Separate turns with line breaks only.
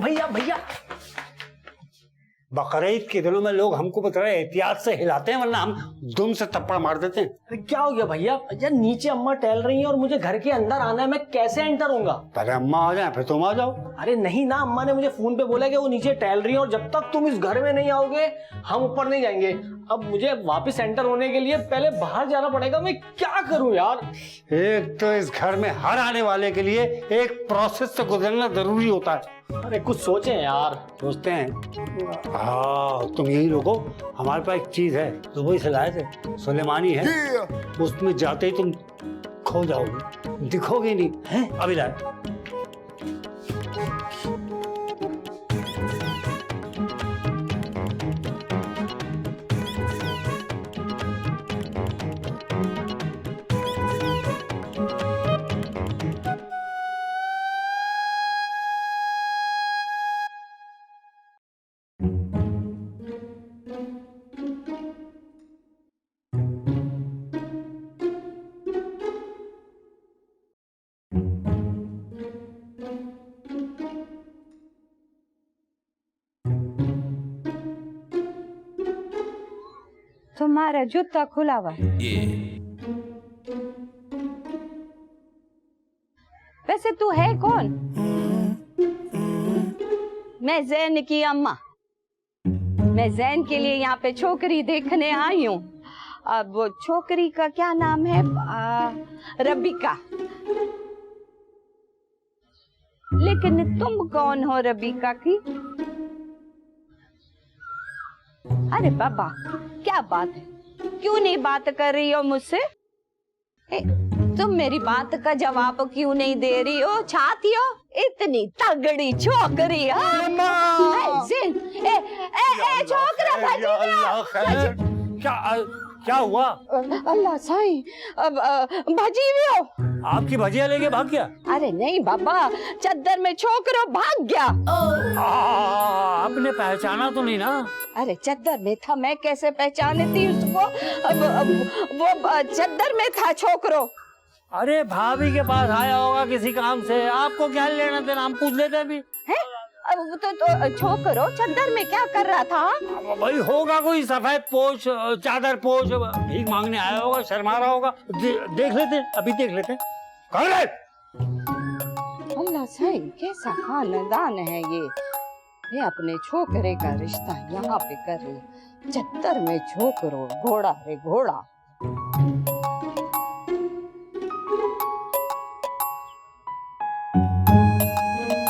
भैया भैया,
बकरीद के दिनों में लोग हमको बता रहे एहतियात से हिलाते हैं, वरना हम दुम से थप्पड़ मार देते हैं।
अरे क्या हो गया भैया? यार नीचे अम्मा टहल रही हैं और मुझे घर के अंदर आना है, मैं कैसे एंटर होऊंगा?
पहले अम्मा आ जाए फिर तुम आ जाओ।
अरे नहीं ना, अम्मा ने मुझे फोन पे बोला कि वो नीचे टहल रही है और जब तक तुम इस घर में नहीं आओगे हम ऊपर नहीं जाएंगे। अब मुझे वापस एंटर होने के लिए पहले बाहर जाना पड़ेगा, मैं क्या करूं यार?
एक तो इस घर में हर आने वाले के लिए एक प्रोसेस से गुजरना जरूरी होता है।
अरे कुछ सोचें यार।
सोचते हैं। हाँ तुम यही लोगो, हमारे पास एक चीज है तो वही से लाए थे, सुलेमानी है। उसमें जाते ही तुम खो जाओगे, दिखोगे नहीं है। अभी लाए।
तुम्हारा जूता खुला हुआ है। वैसे तू है कौन? मैं जैन की अम्मा। मैं जैन के लिए यहाँ पे छोकरी देखने आई हूँ। अब वो छोकरी का क्या नाम है? रबीका। लेकिन तुम कौन हो रबीका की? अरे बाबा क्या बात है, क्यों नहीं बात कर रही हो मुझसे? तुम मेरी बात का जवाब क्यों नहीं दे रही हो? चाहती हो इतनी तगड़ी छोकरी?
क्या हुआ?
अल्लाह साईं, भजी हुई हो?
आपकी भजिया लेके भाग गया?
अरे नहीं बाबा, चद्दर में छोकरो भाग गया।
आपने पहचाना तो नहीं ना?
अरे चद्दर में था, मैं कैसे पहचानती उसको? वो चद्दर में था छोकरो।
अरे भाभी के पास आया होगा किसी काम से, आपको क्या लेना देना, हम पूछ लेते भी
है? अब तो छोकरो चद्दर में क्या कर रहा था?
भाई होगा कोई सफेद पोश, चादर पोश, भीख मांगने आया होगा, शर्मा रहा होगा। देख लेते, अभी देख लेते। कौन है?
अल्लाह साईं, कैसा खानदान है ये अपने छोकरे का रिश्ता यहाँ पे कर रही। चद्दर में छोकरो, घोड़ा रे घोड़ा।